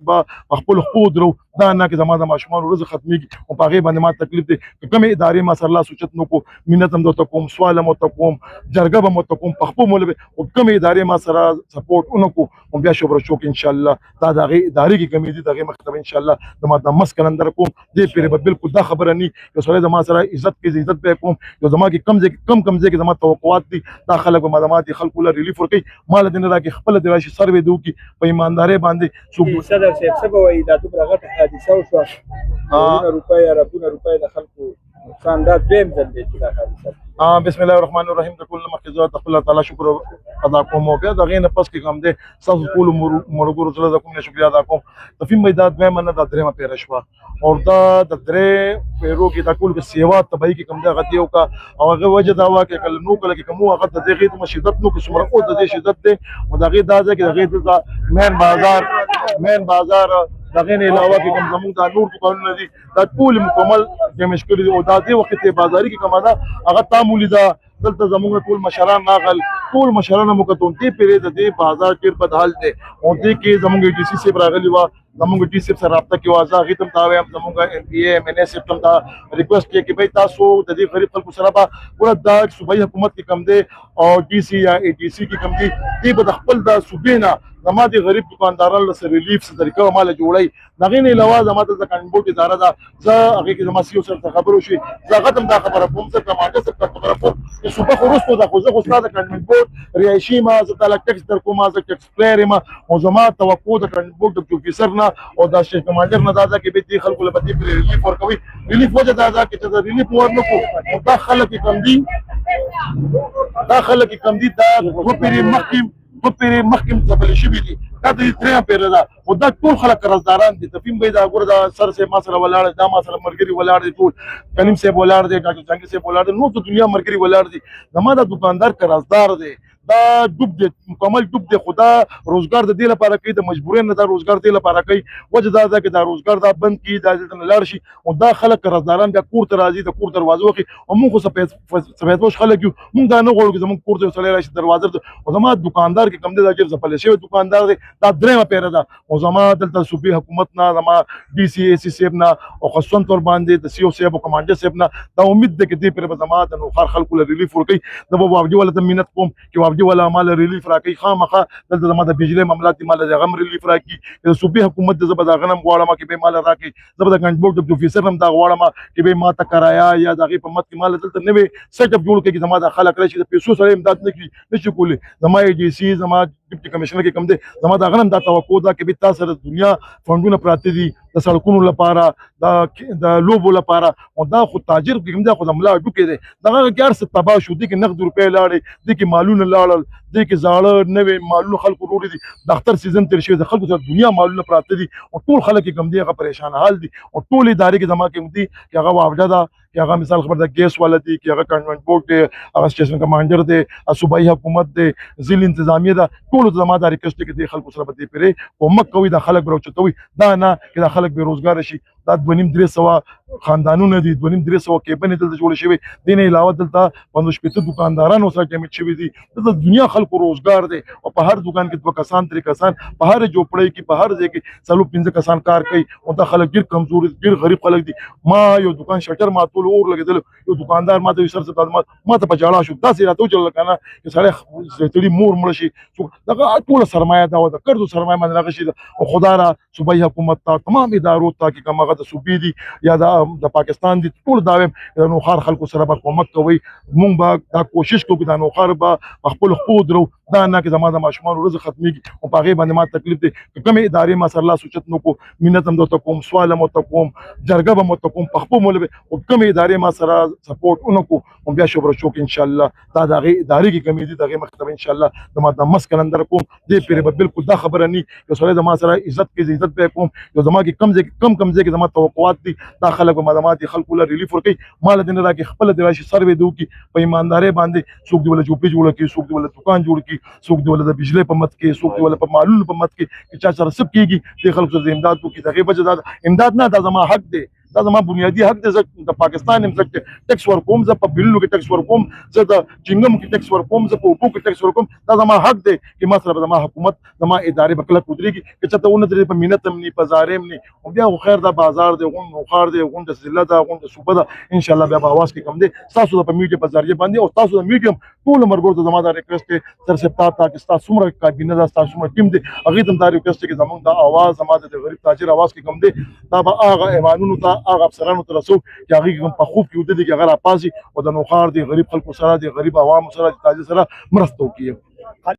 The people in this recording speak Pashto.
به خپل خپو درو دا نه کې زما د ماشومان ورځ ختميږي او په هغه باندې ما تکلیف دي کومه ادارې ما سره الله سوچت نو کو مينت هم د کوم سوال مو کوم جرګه به مو کوم په خپل مول او کومه ادارې ما سره سپورټ اونکو او بیا شو برشوک ان شاء الله دا دغه ادارې کې کمی دي دغه مکتب ان شاء الله د ما د مسکلندر کوم دې پیره به بالکل دا خبره ني چې سره د ما سره عزت کې عزت به کوم یو زما کې کم ځای کې زما توقعات دي دا خلک به مدامات خلکو له ریلیف ورکي مال دین راکې خپل د راشي سروي دوه کې په ایمانداري باندې صدر صاحب څه به وایي دا دومره غټه حادثه وشوه روپۍ د خلکو نقصان دا دویم ځل دی چې دا حادثه بسم الله الرحمن الرحیم د کل مخکې د الله تعالی شکر ادا کوم او بیا دغه نه پس کې کوم دي تاسو ټول مرګور سره د کوم نه شکریا ادا کوم تفیم میدان دویم نه د درېمه پیره شو او دا د درې پیرو کې د ټول کې سیوا تبعی کې کوم د غتیو کا او هغه وجه دا وا کې کله نو کله کې کوم هغه د دغه ته شدت نو کې سمره او د دې شدت دی او دغه دا کې دغه د مین بازار دغه نه علاوه کې کوم زموږ د نور دکانونه دي دا ټول مکمل جمع کړي او دا دې وخت ته بازاري کې کومه دا هغه تعاملي دا دلته زموږ ټول مشران ناغل ټول مشران مو کتون تی پیره د دې بازار کې په حال دي او دې کې زموږ ډي سي سي راغلي وا زموږ ډي سي سره رابطه کې وازا غیتم تا ویم زموږ ام پی اے ام ان اس تم تا ریکوست کې به تاسو د دې غریب خلکو سره با پورا د صوبایي حکومت کې کم دي او ډي سي یا ای ډي سي کې کم دي دې په خپل د صوبې نه زما د غریب دکاندارانو سره ریلیف سره طریقه مال جوړي دغه نه علاوه زما د کانبوټ اداره ده زه هغه کې زما سیو سره خبرو شي زه غتم دا خبره کوم څه کمانډر سره خبره کوم چې صبح خروج دا خو زه خو ستاسو د کانبوټ ریاشي ما زه د ټیکس در کوم زه ټیکس پلیر ما او زما توقع د کانبوټ د پروفیسور نه او د شیخ کمانډر نه دا کې به دي خلکو له پتی ریلیف ورکوي ریلیف وجه دا چې د ریلیف ورنکو او دا خلک کم دي دا په پیری مخکم ځبل شي دي دا د ترې پیره دا او دا ټول خلک قرضداران دي تفیم به دا ګور دا سر سے ما سره ولاړ دا ما سره مرګري ولاړ دي ټول کلیم سے ولاړ دي ډاکټر جنگي سے ولاړ دي نو ته دنیا مرګري ولاړ دي زما دا دکاندار قرضدار دي دا ډوب دي مکمل ډوب دي خدا روزګار د دې لپاره کوي د مجبورین نه دا روزګار دی لپاره کوي وجه دا کې دا روزګار دا بند کی دا لاړ شي او دا خلک قرضداران بیا کور ته راځي د کور دروازه وخی او موږ سپېڅ خلک یو موږ دا نه غواړو چې زموږ کور ته وسلې راشي دروازه او زما دکاندار کې کم دي دا چې زپل شي دکاندار دی دا درېمه پیره ده او زما دلته صوبې حکومت نه زما ډي سي اي سي سیب نه او خصوصا تور باندې د سی او سیب او کمانډر سیب نه دا امید ده چې دې پر زما د نوخار خلکو له ریلیف ورکي د بابا عبدي ولا مينت کوم چې عبدي ولا مال ریلیف راکې خامخه دلته زما د بجلی معاملات مال د غم ریلیف راکې د صوبې حکومت د زبر د غنم غواړم چې به مال راکې زبر د ګنجبوک د پروفیسور هم دا غواړم چې به ما ته کرایا یا دغه په مت کې مال دلته نوې سیټ اپ جوړ کړي زما د خلک راشي د پیسو سره امداد نه کوي نشي کولی زما ای ډي سي زما ډیپټي کمشنر کې کم دي زما دا غنم دا توقع ده چې به تاسو سره دنیا فندونه پراته دي د سړکونو لپاره د لوبو لپاره او دا خو تاجر کوم دا خو د ملا ډوکې دي دغه ګار څه تباہ شو دي کې نقد روپې لاړې دي کې مالونه لاړل دي کې زاړه نوې مالونه خلکو وروړي دي د اختر سیزن تیر شوی د خلکو سره دنیا مالونه پراته دي او ټول خلک کم دي هغه پریشان حال دي او ټول ادارې کې زما کې دي چې هغه واوجه ده چې هغه مثال خبر د ګیس والا دي چې هغه کانوینټ بورډ دی هغه سټیشن کمانډر دی صوبایي حکومت دی ضلع انتظامیه ده ټول زما د ریکوست کې د خلکو سره به دې پیری کومک کوي د خلک بروچتوي دا نه چې د خلک بیروزګار شي دا 2.5-300 خاندانونه دي 2.5-300 کېبنې دلته جوړ شوی دي نه علاوه دلته 15 دکاندارانو سره جمع شوی دي د دنیا خلکو روزګار دی او په هر دکان کې 2 کسان 3 کسان په هر جوړپړی کې په هر ځای کې 15 کسان کار کوي او دا خلک ډیر کمزوري ډیر غریب خلک دي ما یو دکان شټر ما ټول اور لګیدل یو دکاندار ما ته سر څه ما ته پچاړه شو دا سي راته چل کنه چې سړی زيتړي مور مړ شي دا ټول سرمایه دا د قرض سرمایه باندې راغشي او خدا را صوبایي حکومت ته تمام ادارو ته کې کومه د صوبې دي یا د پاکستان دي ټول دا د نوخار خلکو سره به کومک کوي مونږ به دا کوشش کوو چې د نوخار به خپل خپو درو دا نه کې زما د ماشومان ورځ ختميږي او په هغه باندې ما تکلیف دي کومه ادارې ما سره الله سوچت نو کو مينت هم د کوم سوال مو ته کوم جرګه به مو ته کوم په خپل مول او کومه ادارې ما سره سپورټ اونکو او بیا شو برشوک ان شاء الله دا دغه ادارې کې کمی دي دغه مکتب ان شاء الله د ما د مسکلندر کوم دې پیره به بالکل دا خبره ني چې سره د ما سره عزت کې عزت به کوم یو زما کې کم ځای کې زما توقعات دي دا خلک به مدامات خلکو له ریلیف ورکي مال دین راکې خپل د راشي سروي دوه کې په ایمانداري باندې څوک دی ول جوړ کې څوک دی ول دکان جوړ کې څوک دی ول د بجلی په مت کې څوک دی ول په مالونو په مت کې چې چا سره سب کېږي د خلکو سره امداد وکړي دغه بچ امداد نه دا زما حق دی دا زما بنیادي حق دی. زه د پاکستان یم، زه ټیکس ورکوم، زه په بلونو کې ټیکس ورکوم، زه د چنګم کې ټیکس ورکوم، زه په اوبو کې ټیکس ورکوم. دا زما حق دی چې ما سره زما حکومت زما ادارې به کلک ودرېږي. که چېرته ونه درېږي په مینت هم نه په زارې هم نه، خو بیا خو خیر دا بازار دی، غونډ خوار دی، غونډه ضلع ده، غونډه صوبه ده. انشاءالله بیا به اواز کې کم دی ستاسو د په میډیا په ذریعه باندې. او تاسو د میډیم ټولو ملګرو ته زما دا ریکویسټ دی سر صاحب ته چې ستا څومره کابینه ده، ستا څومره ټیم دی، هغې ته هم دا ریکویسټ دی چې زموږ دا اواز زما د غریب تاجر اواز کې کم دی. دا به هغه ایوانونو ته هغه افسرانو ته رسو چې هغې کې په خوب کې ویده دي چې هغه راپاڅي او د نوښار د غریب خلکو سره د غریب عوامو سره د تاجر سره مرسته وکړي.